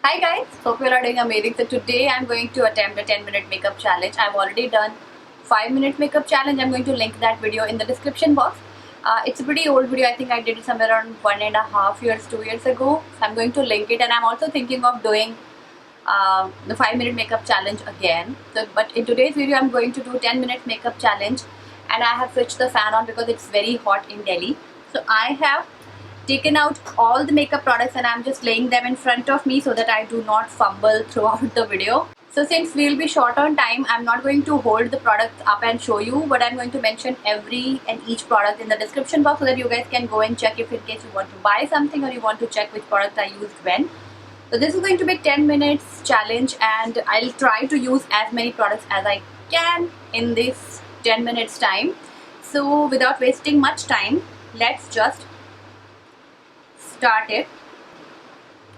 Hi guys, hope you all are doing amazing. So today I'm going to attempt a 10-minute makeup challenge. I've already done 5-minute makeup challenge. I'm going to link that video in the description box. It's a pretty old video. I think I did it somewhere around 1.5 years, 2 years ago. So I'm going to link it, and I'm also thinking of doing the 5-minute makeup challenge again. But in today's video I'm going to do 10-minute makeup challenge, and I have switched the fan on because it's very hot in Delhi. So I have taken out all the makeup products and I'm just laying them in front of me so that I do not fumble throughout the video. So since we'll be short on time, I'm not going to hold the products up and show you, but I'm going to mention every and each product in the description box so that you guys can go and check if in case you want to buy something or you want to check which product I used when. So this is going to be 10 minutes challenge, and I'll try to use as many products as I can in this 10 minutes time. So without wasting much time, let's just start it.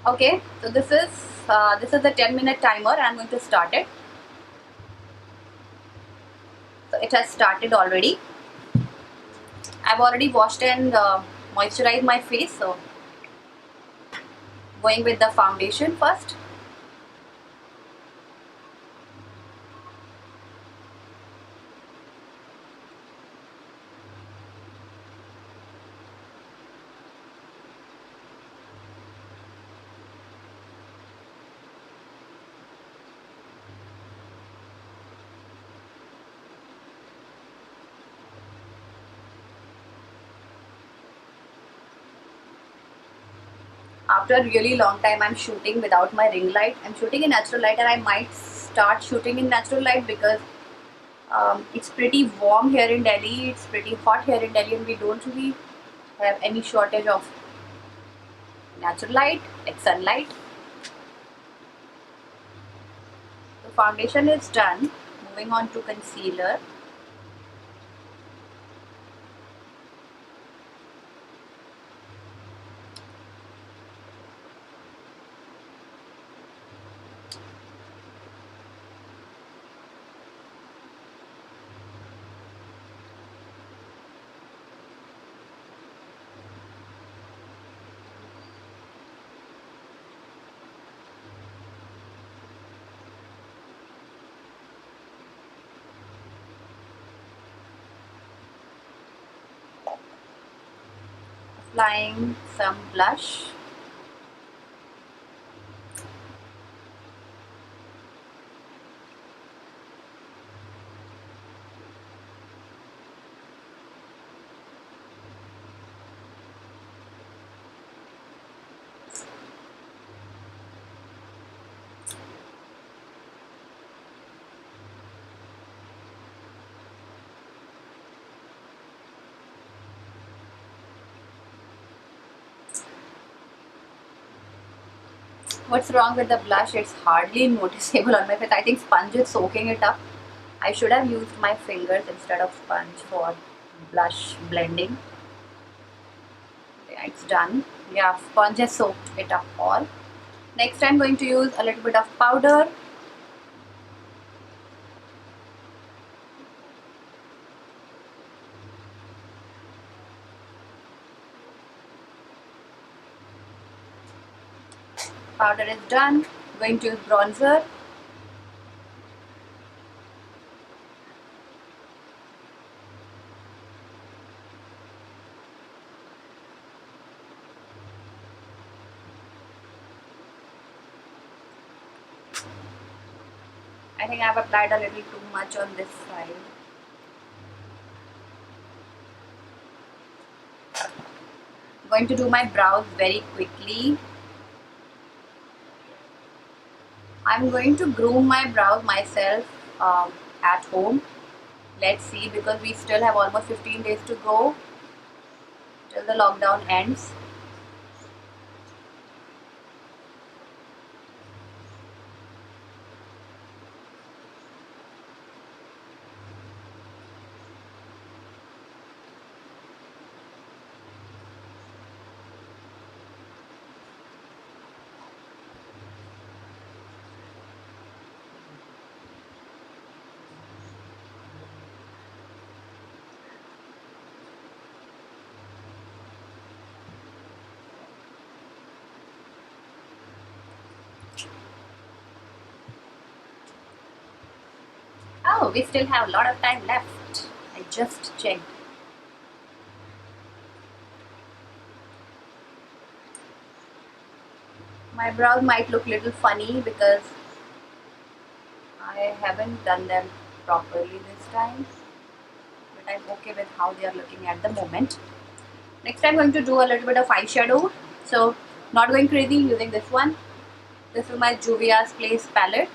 Okay, so this is the 10-minute timer, and I'm going to start it. So it has started already. I've already washed and moisturized my face. So going with the foundation first. After a really long time, I'm shooting without my ring light. I'm shooting in natural light, and I might start shooting in natural light because it's pretty warm here in Delhi. It's pretty hot here in Delhi, and we don't really have any shortage of natural light, like sunlight. The foundation is done. Moving on to concealer. Applying some blush. What's wrong with the blush? It's hardly noticeable on my face. I think sponge is soaking it up. I should have used my fingers instead of sponge for blush blending. Yeah, it's done. Yeah, sponge has soaked it up all. Next, I'm going to use a little bit of powder. Powder is done. Going to use bronzer. I think I've applied a little too much on this side. Going to do my brows very quickly. I'm going to groom my brows myself at home. Let's see, because we still have almost 15 days to go till the lockdown ends. Oh, we still have a lot of time left. I just checked. My brows might look a little funny because I haven't done them properly this time, but I'm okay with how they are looking at the moment. Next I'm going to do a little bit of eyeshadow. So not going crazy, using this one. This is my Juvia's Place palette.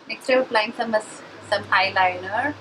Next I'm applying some eyeliner.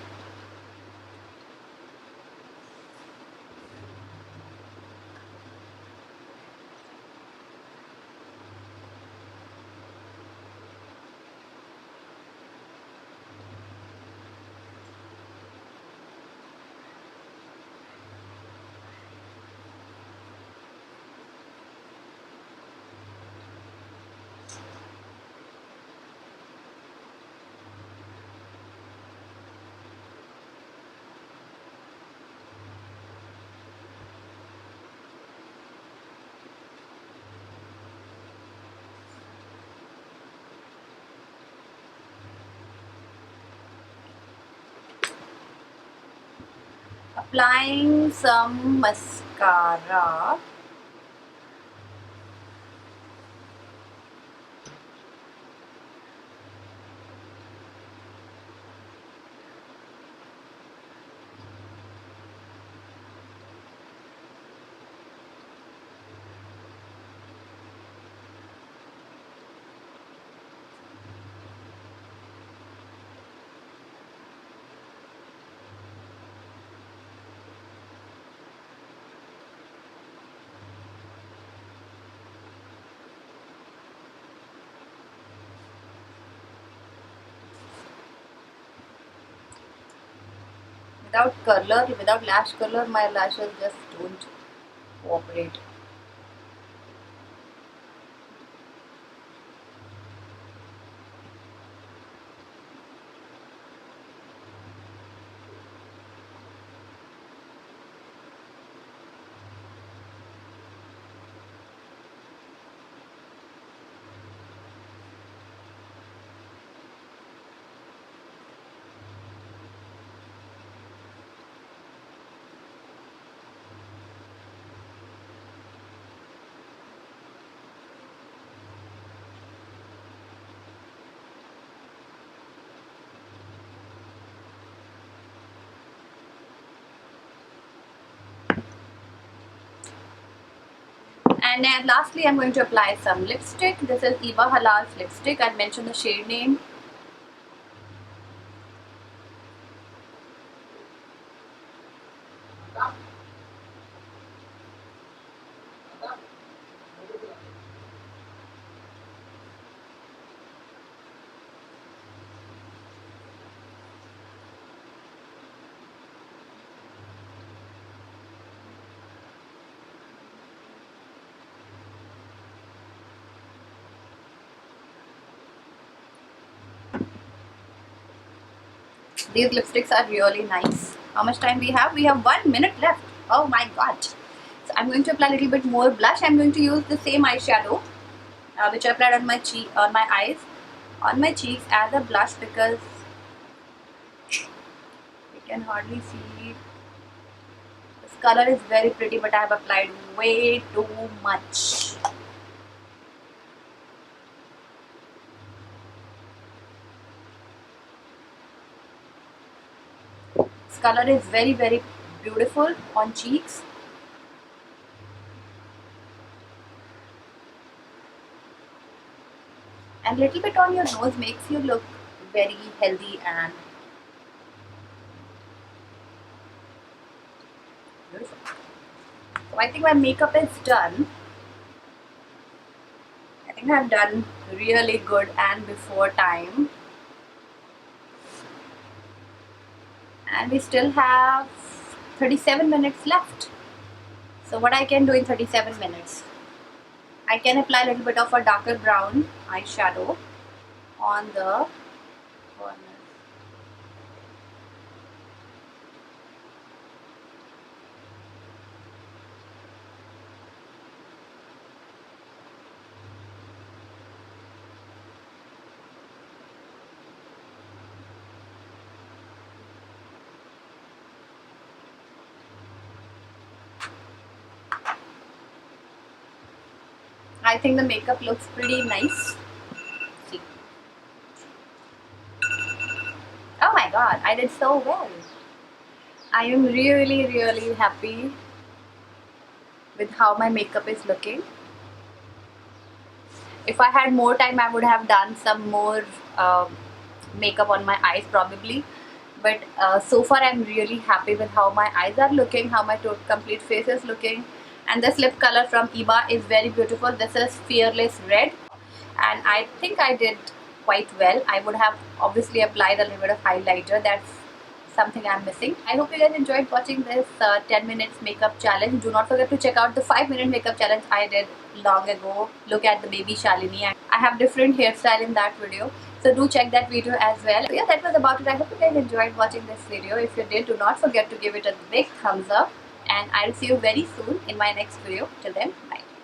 Applying some mascara. Without curler, without lash curler, my lashes just don't cooperate. And then lastly, I'm going to apply some lipstick. This is Eva Halal's lipstick. I'll mention the shade name. These lipsticks are really nice. How much time we have? We have 1 minute left. Oh my god. So I'm going to apply a little bit more blush. I'm going to use the same eyeshadow which I applied on my eyes, on my cheeks as a blush, because you can hardly see. This color is very pretty, but I have applied way too much. This color is very beautiful on cheeks. and little bit on your nose makes you look very healthy and beautiful. So I think my makeup is done. I think I've done really good and before time. And we still have 37 minutes left. So what I can do in 37 minutes? I can apply a little bit of a darker brown eyeshadow on the corners. I think the makeup looks pretty nice. See. Oh my god, I did so well. I am really happy with how my makeup is looking. If I had more time, I would have done some more makeup on my eyes probably. But so far I'm really happy with how my eyes are looking, how my complete face is looking. And this lip color from Iba is very beautiful. This is Fearless Red. And I think I did quite well. I would have obviously applied a little bit of highlighter. That's something I'm missing. I hope you guys enjoyed watching this 10 minutes makeup challenge. Do not forget to check out the 5-minute makeup challenge I did long ago. Look at the baby Shalini. I have different hairstyle in that video. So do check that video as well. So yeah, that was about it. I hope you guys enjoyed watching this video. If you did, do not forget to give it a big thumbs up. And I'll see you very soon in my next video. Till then, bye.